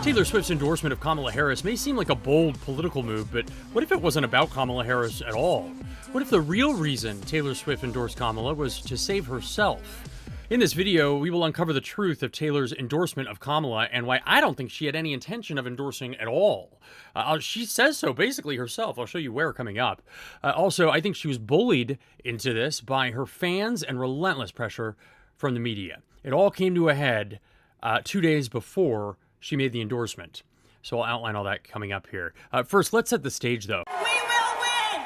Taylor Swift's endorsement of Kamala Harris may seem like a bold political move, but what if it wasn't about Kamala Harris at all? What if the real reason Taylor Swift endorsed Kamala was to save herself? In this video, we will uncover the truth of Taylor's endorsement of Kamala and why I don't think she had any intention of endorsing at all. She says so basically herself. I'll show you where coming up. Also, I think she was bullied into this by her fans and relentless pressure from the media. It all came to a head 2 days before she made the endorsement. So I'll outline all that coming up here. First, let's set the stage, though. We will win!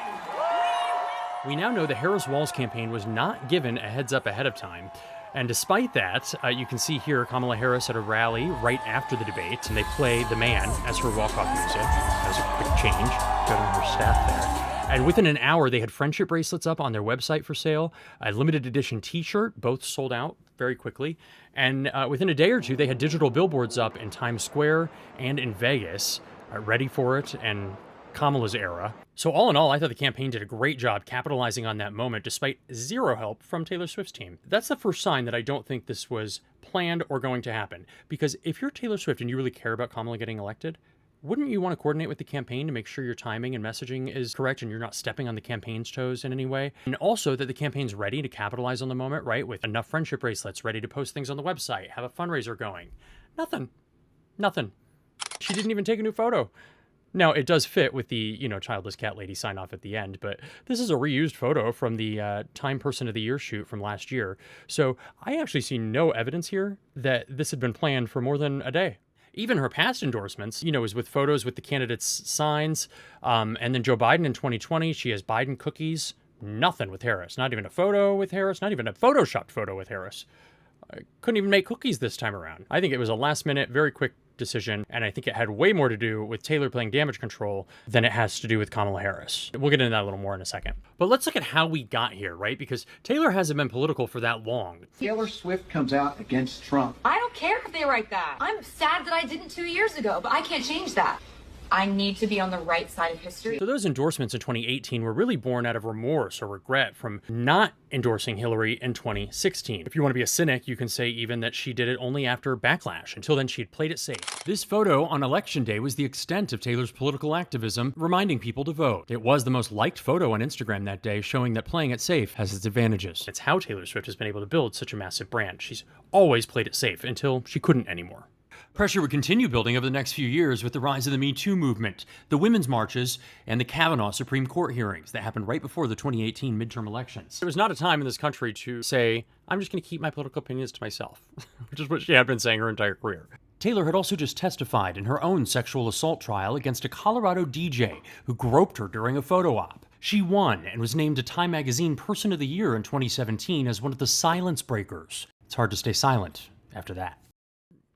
We now know the Harris-Walz campaign was not given a heads up ahead of time. And despite that, you can see here Kamala Harris at a rally right after the debate, and they play The Man as her walk-off music. That was a quick change, good on her staff there. And within an hour, they had friendship bracelets up on their website for sale, a limited edition t-shirt, both sold out very quickly. And within a day or two, they had digital billboards up in Times Square and in Vegas, ready for it and Kamala's era. So all in all, I thought the campaign did a great job capitalizing on that moment despite zero help from Taylor Swift's team. That's the first sign that I don't think this was planned or going to happen. Because if you're Taylor Swift and you really care about Kamala getting elected, wouldn't you want to coordinate with the campaign to make sure your timing and messaging is correct and you're not stepping on the campaign's toes in any way? And also that the campaign's ready to capitalize on the moment, right? With enough friendship bracelets, ready to post things on the website, have a fundraiser going. Nothing. She didn't even take a new photo. Now, it does fit with the, childless cat lady sign off at the end, but this is a reused photo from the Time Person of the Year shoot from last year. So I actually see no evidence here that this had been planned for more than a day. Even her past endorsements, is with photos with the candidates' signs. And then Joe Biden in 2020, she has Biden cookies. Nothing with Harris. Not even a photo with Harris. Not even a photoshopped photo with Harris. I couldn't even make cookies this time around. I think it was a last minute, very quick decision, and I think it had way more to do with Taylor playing damage control than it has to do with Kamala Harris. We'll get into that a little more in a second. But let's look at how we got here, right? Because Taylor hasn't been political for that long. Taylor Swift comes out against Trump. I don't care if they write that. I'm sad that I didn't 2 years ago, but I can't change that. I need to be on the right side of history. So those endorsements in 2018 were really born out of remorse or regret from not endorsing Hillary in 2016. If you want to be a cynic, you can say even that she did it only after backlash. Until then, she'd played it safe. This photo on Election Day was the extent of Taylor's political activism, reminding people to vote. It was the most liked photo on Instagram that day, showing that playing it safe has its advantages. It's how Taylor Swift has been able to build such a massive brand. She's always played it safe until she couldn't anymore. Pressure would continue building over the next few years with the rise of the Me Too movement, the women's marches, and the Kavanaugh Supreme Court hearings that happened right before the 2018 midterm elections. There was not a time in this country to say, I'm just going to keep my political opinions to myself, which is what she had been saying her entire career. Taylor had also just testified in her own sexual assault trial against a Colorado DJ who groped her during a photo op. She won and was named a Time Magazine Person of the Year in 2017 as one of the silence breakers. It's hard to stay silent after that.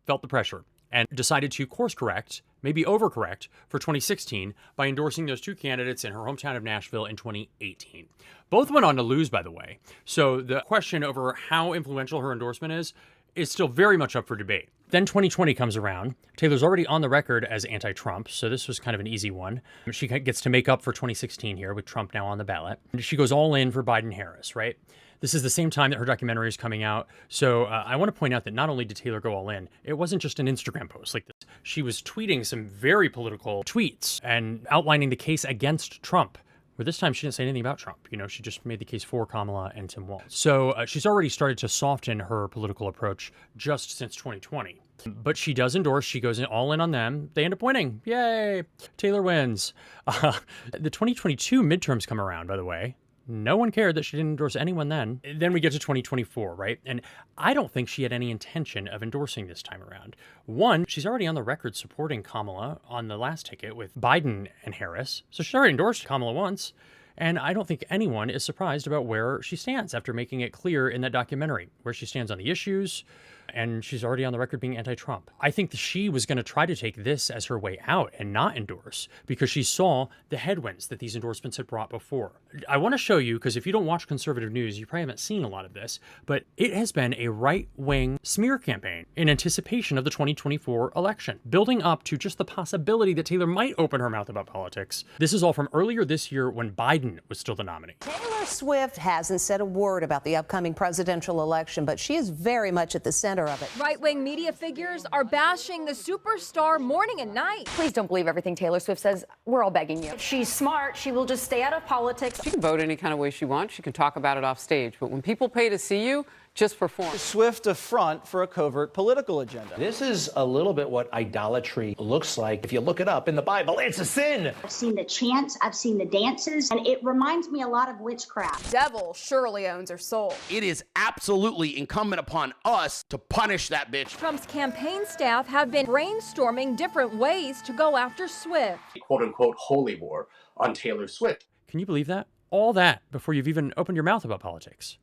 Felt the pressure and decided to course correct, maybe overcorrect, for 2016 by endorsing those two candidates in her hometown of Nashville in 2018. Both went on to lose, by the way. So the question over how influential her endorsement is still very much up for debate. Then 2020 comes around. Taylor's already on the record as anti-Trump, so this was kind of an easy one. She gets to make up for 2016 here with Trump now on the ballot. She goes all in for Biden-Harris, right? This is the same time that her documentary is coming out. So I want to point out that not only did Taylor go all in, it wasn't just an Instagram post like this. She was tweeting some very political tweets and outlining the case against Trump. Where this time she didn't say anything about Trump. She just made the case for Kamala and Tim Walz. So she's already started to soften her political approach just since 2020. But she does endorse. She goes all in on them. They end up winning. Yay! Taylor wins. The 2022 midterms come around, by the way. No one cared that she didn't endorse anyone then. Then we get to 2024, right? And I don't think she had any intention of endorsing this time around. One, she's already on the record supporting Kamala on the last ticket with Biden and Harris. So she already endorsed Kamala once. And I don't think anyone is surprised about where she stands after making it clear in that documentary, where she stands on the issues, and she's already on the record being anti-Trump. I think that she was going to try to take this as her way out and not endorse because she saw the headwinds that these endorsements had brought before. I want to show you, because if you don't watch conservative news, you probably haven't seen a lot of this, but it has been a right-wing smear campaign in anticipation of the 2024 election, building up to just the possibility that Taylor might open her mouth about politics. This is all from earlier this year when Biden was still the nominee. Taylor Swift hasn't said a word about the upcoming presidential election, but she is very much at the center center of it. Right-wing media figures are bashing the superstar morning and night. Please don't believe everything Taylor Swift says. We're all begging you. If she's smart, she will just stay out of politics. She can vote any kind of way she wants. She can talk about it off stage. But when people pay to see you, just perform. Swift a front for a covert political agenda. This is a little bit what idolatry looks like. If you look it up in the Bible, it's a sin. I've seen the chants, I've seen the dances, and it reminds me a lot of witchcraft. Devil surely owns her soul. It is absolutely incumbent upon us to punish that bitch. Trump's campaign staff have been brainstorming different ways to go after Swift. Quote-unquote holy war on Taylor Swift. Can you believe that? All that before you've even opened your mouth about politics.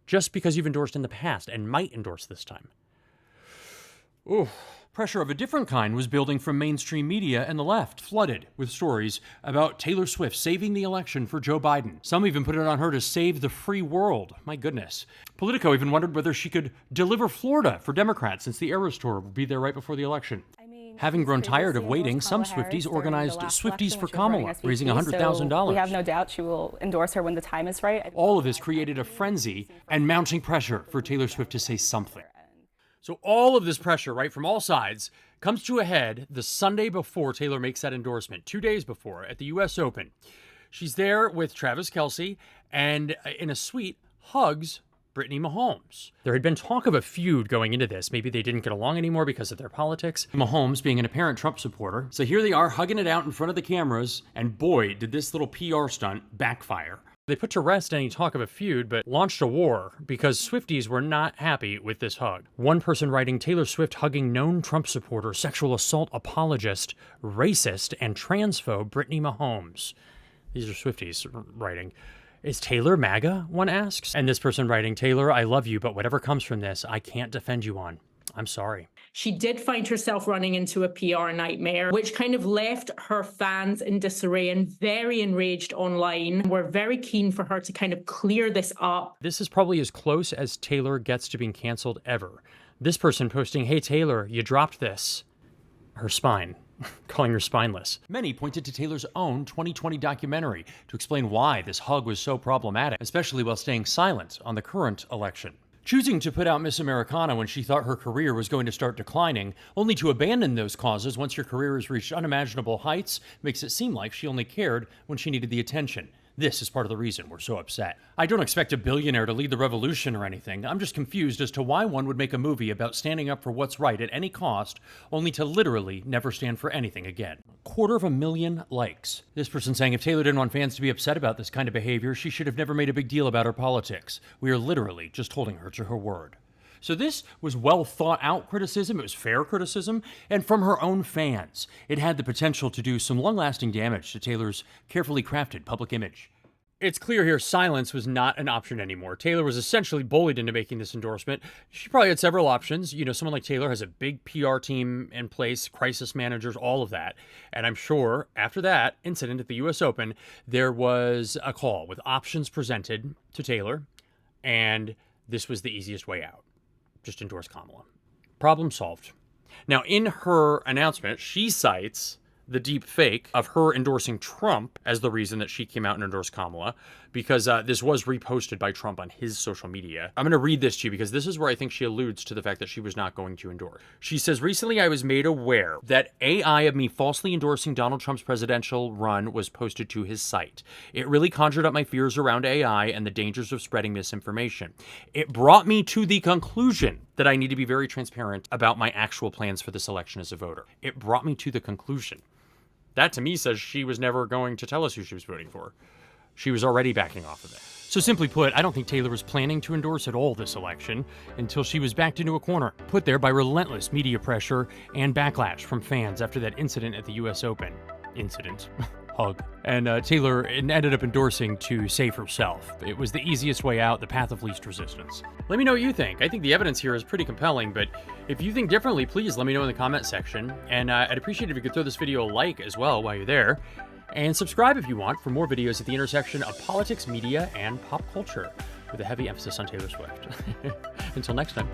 Just because you've endorsed in the past and might endorse this time. Ooh. Pressure of a different kind was building from mainstream media and the left, flooded with stories about Taylor Swift saving the election for Joe Biden. Some even put it on her to save the free world. My goodness. Politico even wondered whether she could deliver Florida for Democrats since the Eras Tour would be there right before the election. Having grown tired of waiting, some Swifties organized Swifties for Kamala, raising $100,000. We have no doubt she will endorse her when the time is right. All of this created a frenzy and mounting pressure for Taylor Swift to say something. So all of this pressure, right, from all sides, comes to a head the Sunday before Taylor makes that endorsement, 2 days before, at the U.S. Open. She's there with Travis Kelce and, in a suite, hugs Brittany Mahomes. There had been talk of a feud going into this. Maybe they didn't get along anymore because of their politics. Mahomes being an apparent Trump supporter. So here they are hugging it out in front of the cameras, and boy, did this little PR stunt backfire. They put to rest any talk of a feud, but launched a war because Swifties were not happy with this hug. One person writing, Taylor Swift hugging known Trump supporter, sexual assault apologist, racist, and transphobe Brittany Mahomes. These are Swifties writing. Is Taylor MAGA? One asks. And this person writing, Taylor, I love you, but whatever comes from this, I can't defend you on. I'm sorry. She did find herself running into a PR nightmare, which kind of left her fans in disarray and very enraged online. We're very keen for her to kind of clear this up. This is probably as close as Taylor gets to being canceled ever. This person posting, hey, Taylor, you dropped this. Her spine. Calling her spineless. Many pointed to Taylor's own 2020 documentary to explain why this hug was so problematic, especially while staying silent on the current election. Choosing to put out Miss Americana when she thought her career was going to start declining, only to abandon those causes once your career has reached unimaginable heights, makes it seem like she only cared when she needed the attention. This is part of the reason we're so upset. I don't expect a billionaire to lead the revolution or anything. I'm just confused as to why one would make a movie about standing up for what's right at any cost, only to literally never stand for anything again. 250,000 likes. This person saying if Taylor didn't want fans to be upset about this kind of behavior, she should have never made a big deal about her politics. We are literally just holding her to her word. So this was well thought out criticism, it was fair criticism, and from her own fans. It had the potential to do some long-lasting damage to Taylor's carefully crafted public image. It's clear here silence was not an option anymore. Taylor was essentially bullied into making this endorsement. She probably had several options. You know, someone like Taylor has a big PR team in place, crisis managers, all of that. And I'm sure after that incident at the US Open, there was a call with options presented to Taylor, and this was the easiest way out. Just endorse Kamala. Problem solved. Now, in her announcement, she cites the deep fake of her endorsing Trump as the reason that she came out and endorsed Kamala, because this was reposted by Trump on his social media. I'm going to read this to you because this is where I think she alludes to the fact that she was not going to endorse. She says, recently I was made aware that AI of me falsely endorsing Donald Trump's presidential run was posted to his site. It really conjured up my fears around AI and the dangers of spreading misinformation. It brought me to the conclusion that I need to be very transparent about my actual plans for this election as a voter. It brought me to the conclusion. That, to me, says she was never going to tell us who she was voting for. She was already backing off of it. So simply put, I don't think Taylor was planning to endorse at all this election until she was backed into a corner, put there by relentless media pressure and backlash from fans after that incident at the US Open. Hug. And Taylor ended up endorsing to save herself. It was the easiest way out, the path of least resistance. Let me know what you think. I think the evidence here is pretty compelling, but if you think differently, please let me know in the comment section. And I'd appreciate it if you could throw this video a like as well while you're there. And subscribe if you want for more videos at the intersection of politics, media, and pop culture, with a heavy emphasis on Taylor Swift. Until next time.